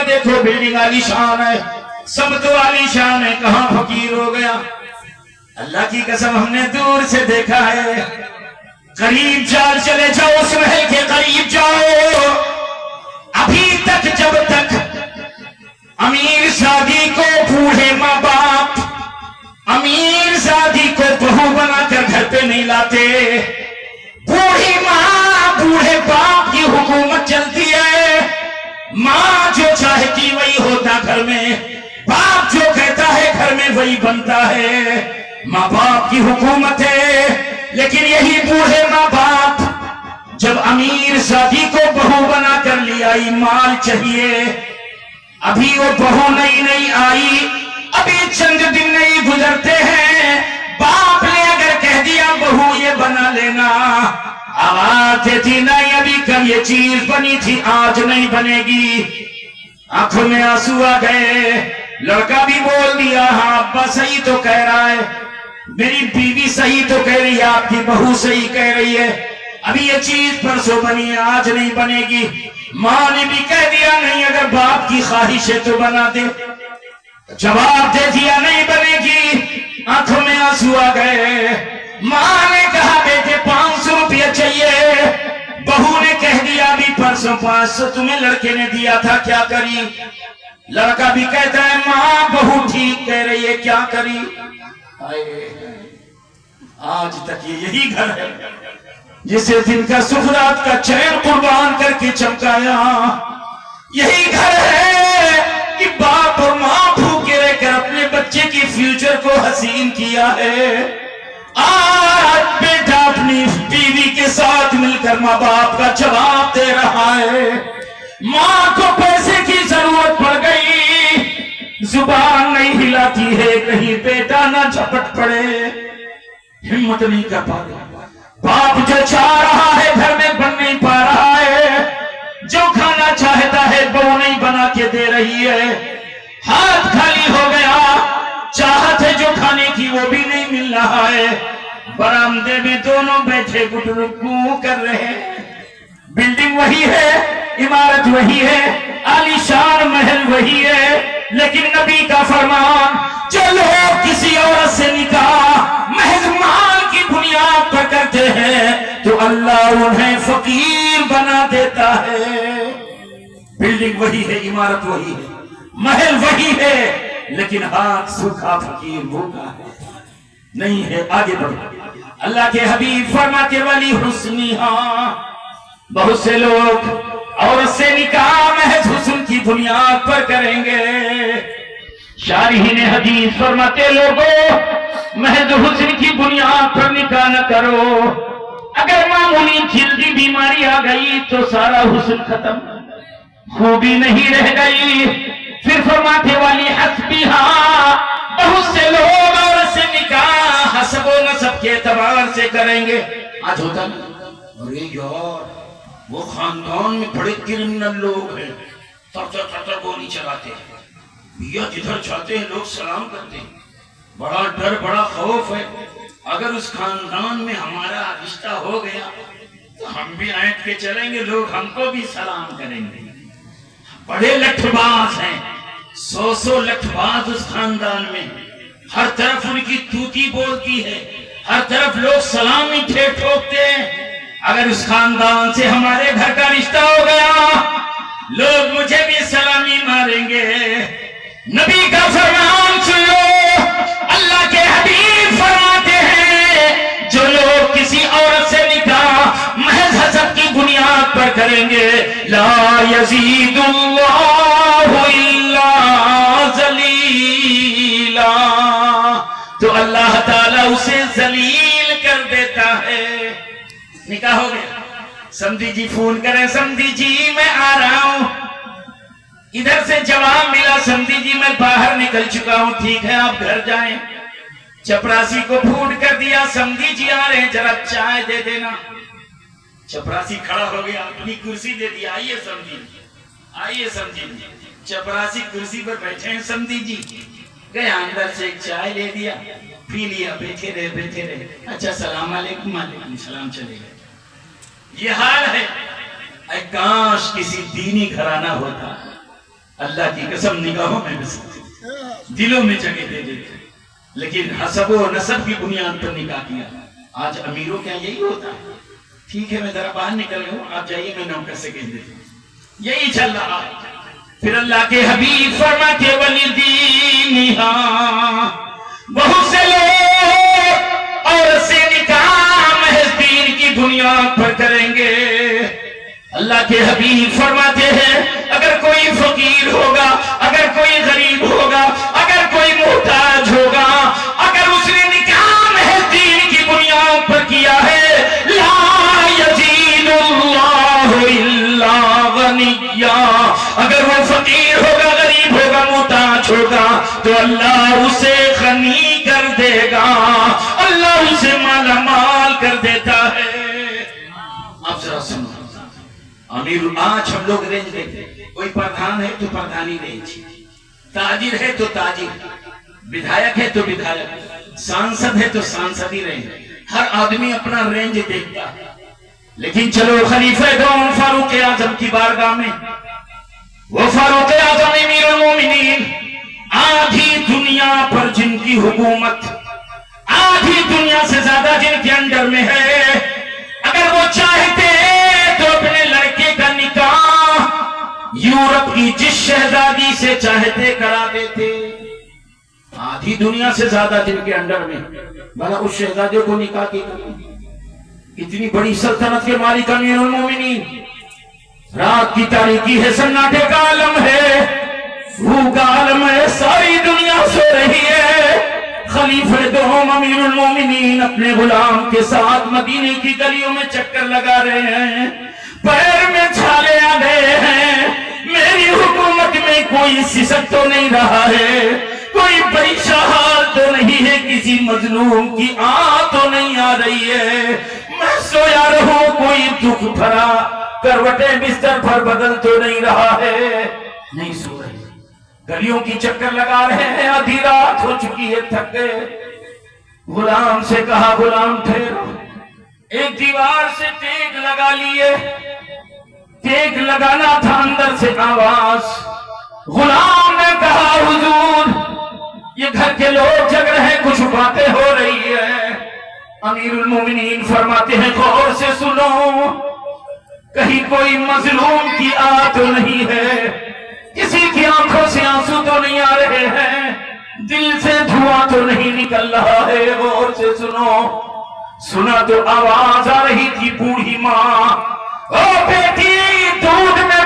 دیکھو بلڈنگ عالی شان ہے، سب تو عالی شان ہے، کہاں فقیر ہو گیا؟ اللہ کی قسم ہم نے دور سے دیکھا ہے، قریب چلے جاؤ، اس محل کے قریب جاؤ، ابھی تک جب تک امیر زادی کو بوڑھے ماں باپ امیر زادی کو بہو بنا کر گھر پہ نہیں لاتے، بوڑھی ماں بوڑھے باپ کی حکومت چلتی ہے، ماں جو چاہتی وہی ہوتا گھر میں، باپ جو کہتا ہے گھر میں وہی بنتا ہے، ماں باپ کی حکومت ہے۔ لیکن یہی بوڑھے ماں باپ جب امیر زادی کو بہو بنا کر لے آئی، مال چاہیے، ابھی وہ بہو نئی آئی، ابھی چند دن نہیں گزرتے ہیں، باپ نے اگر کہہ دیا بہو یہ بنا لینا، آواز دیتی نہیں ابھی کل یہ چیز بنی تھی آج نہیں بنے گی، آنکھوں میں آنسو آ گئے، لڑکا بھی بول دیا ہاں ابا صحیح تو کہہ رہا ہے، میری بیوی صحیح تو کہہ رہی ہے، آپ کی بہو صحیح کہہ رہی ہے، ابھی یہ چیز پرسوں بنی ہے آج نہیں بنے گی۔ ماں نے بھی کہہ دیا نہیں اگر باپ کی خواہش ہے تو بنا دے، جواب دے دیا نہیں بنے گی، آنکھوں میں آنسو آ گئے، ماں نے کہا بیٹے 500 روپیہ چاہیے، بہو نے کہہ دیا ابھی پرسوں 500 تمہیں لڑکے نے دیا تھا کیا کری؟ لڑکا بھی کہتا ہے ماں بہو ٹھیک کہہ رہی ہے کیا کری؟ آج تک یہی گھر ہے جسے دن کا سخرات کا چین قربان کر کے چمکایا، یہی گھر ہے کہ باپ اور ماں بھوکے رہ کر اپنے بچے کی فیوچر کو حسین کیا ہے۔ آج بیٹا اپنی بیوی کے ساتھ مل کر ماں باپ کا جواب دے رہا ہے، ماں کو پیسے کی ضرورت پڑ گئی، زبان نہیں ہلاتی ہے کہیں بیٹا نہ جھپٹ پڑے، ہمت نہیں کر پا رہا، باپ جو چاہ رہا ہے گھر میں بن نہیں پا رہا ہے، جو کھانا چاہتا ہے بہو نہیں بنا کے دے رہی ہے، ہاتھ خالی ہو گیا، چاہت ہے جو کھانے کی وہ بھی نہیں مل رہا ہے، برآمدے میں دونوں بیٹھے گٹرکو کر رہے ہیں، بلڈنگ وہی ہے، عمارت وہی ہے، عالی شان محل وہی ہے، لیکن نبی کا فرمان جو لوگ کسی عورت سے نکاح محض مال کی بنیاد پر کرتے ہیں تو اللہ انہیں فقیر بنا دیتا ہے۔ بلڈنگ وہی ہے، عمارت وہی ہے، محل وہی ہے، لیکن ہاتھ سوکھا فقیر بھوکا ہے، نہیں ہے۔ آگے بڑھو، اللہ کے حبیب فرماتے والی حسنیہا، بہت سے لوگ عورت سے نکاح محض حسن کی بنیاد پر کریں گے، شارحین حدیث فرماتے لوگوں محض حسن کی بنیاد پر نکاح نہ کرو، اگر معمولی جلدی بیماری آ گئی تو سارا حسن ختم، خوبی نہیں رہ گئی، پھر فرماتے والی حسبیہا، بہت سے لوگ عورت سے نکاح حسب و نسب کے اعتبار سے کریں گے۔ آج ہوتا نہیں، ارے یار وہ خاندان میں بڑے کرمنل لوگ ہیں، تر گولی چلاتے ہیں، بھیا جدھر چاہتے ہیں لوگ سلام کرتے ہیں، بڑا ڈر بڑا خوف ہے، اگر اس خاندان میں ہمارا رشتہ ہو گیا تو ہم بھی اینٹ کے چلیں گے، لوگ ہم کو بھی سلام کریں گے۔ بڑے لٹھ باز ہیں، 100 لٹھ باز اس خاندان میں، ہر طرف ان کی توتی بولتی ہے، ہر طرف لوگ سلامی ٹھوکتے ہیں، اگر اس خاندان سے ہمارے گھر کا رشتہ ہو گیا لوگ مجھے بھی سلامی ماریں گے۔ نبی کا فرمان سن لو، اللہ کے حبیب فرماتے ہیں جو لوگ کسی عورت سے نکاح محض حسب کی بنیاد پر کریں گے لا یزید اللہ الا ذلیلا، تو اللہ تعالیٰ اسے ذلیل کر دیتا ہے۔ نکاح ہو گیا، سمدھی جی فون کریں، سمدھی جی میں آ رہا ہوں، ادھر سے جواب ملا سمدھی جی میں باہر نکل چکا ہوں، ٹھیک ہے آپ گھر جائیں، چپراسی کو فون کر دیا سمدھی جی آ رہے ہیں ذرا چائے دے دینا، چپراسی کھڑا ہو گیا، اپنی کرسی دے دی، آئیے سمدھی جی، آئیے سمدھی جی، چپراسی کرسی پر بیٹھے ہیں، سمدھی جی گیا اندر سے ایک چائے لے دیا، پی لیا، بیٹھے رہے، اچھا سلام علیکم، وعلیکم السلام، چلے گئے۔ یہ حال ہے، اے کاش کسی دینی گھرانہ ہوتا، اللہ کی قسم نگاہوں میں بستے دلوں میں جگہ دے دیتے، لیکن حسب و نسب کی بنیاد پر نکاح کیا۔ آج امیروں کیا یہی ہوتا ہے؟ ٹھیک ہے میں ذرا باہر نکل گیا ہوں، آپ جائیے میں نوکر سے کہہ دیتا ہوں، یہی چل رہا۔ پھر اللہ کے حبیب فرماتے وَلِدِينِهَا، بہت سے لوگ عورت سے نکاح محض دین کی بنیاد پر کریں گے۔ اللہ کے حبیب فرماتے ہیں اگر کوئی فقیر ہوگا، اگر کوئی غریب ہوگا، اگر کوئی محتاج ہوگا، اگر اس نے نکاح محض دین کی بنیاد پر کیا ہے، لا یزید اللہ الا غنیا، اگر وہ فقیر ہوگا، غریب ہوگا، محتاج ہوگا تو اللہ اسے غنی کر دے گا، اللہ اسے مالا مال کر دیتا ہے۔ آپ ذرا سنو، امیر آج ہم لوگ رینج دیکھتے ہیں، کوئی پردھان ہے تو پردھانی رینج، تاجر ہے تو تاجر، بدھایک ہے تو بدھایک، سانسد ہے تو سانسدی رینج، ہر آدمی اپنا رینج دیکھتا ہے۔ لیکن چلو خلیفہ دوم فاروق اعظم کی بارگاہ میں، وہ فاروق اعظم امیر المومنین، آدھی دنیا پر جن کی حکومت، آدھی دنیا سے زیادہ جن کے انڈر میں ہے، اگر وہ چاہتے تو اپنے لڑکے کا نکاح یورپ کی جس شہزادی سے چاہتے کرا دیتے۔ آدھی دنیا سے زیادہ جن کے انڈر میں، بھلا اس شہزادی کو نکاح کی اتنی بڑی سلطنت کے مالک امیر المومنین، رات کی تاریکی ہے، سناٹے کا عالم ہے، وہ کا عالم ہے، ساری دنیا سو رہی ہے، خلیفہ دوم امیر المومنین اپنے غلام کے ساتھ مدینے کی گلیوں میں چکر لگا رہے ہیں، پیر میں چھالے آ گئے ہیں، میری حکومت میں کوئی سسک تو نہیں رہا ہے، کوئی پریشہ حال تو نہیں ہے، کسی مظلوم کی آہ تو نہیں آ رہی ہے، میں سویا رہوں، کوئی دکھ بھرا کروٹیں بستر پر بدل تو نہیں رہا ہے، نہیں سو رہی، گلیوں کی چکر لگا رہے ہیں، آدھی رات ہو چکی ہے، تھک گئے۔ غلام سے کہا غلام ٹھہرو، ایک دیوار سے ٹیک لگا لیے، ٹیک لگانا تھا، اندر سے آواز، غلام نے کہا حضور یہ گھر کے لوگ جگ رہے ہیں، کچھ باتیں ہو رہی ہے۔ امیر المومنین فرماتے ہیں غور سے سنو، کہیں کوئی مظلوم کی آہ تو نہیں ہے، کسی کی آنکھوں سے آنسو تو نہیں آ رہے ہیں، دل سے دھواں تو نہیں نکل رہا ہے، غور سے سنو۔ سنا تو آواز آ رہی تھی بوڑھی ماں، او بیٹی دودھ میں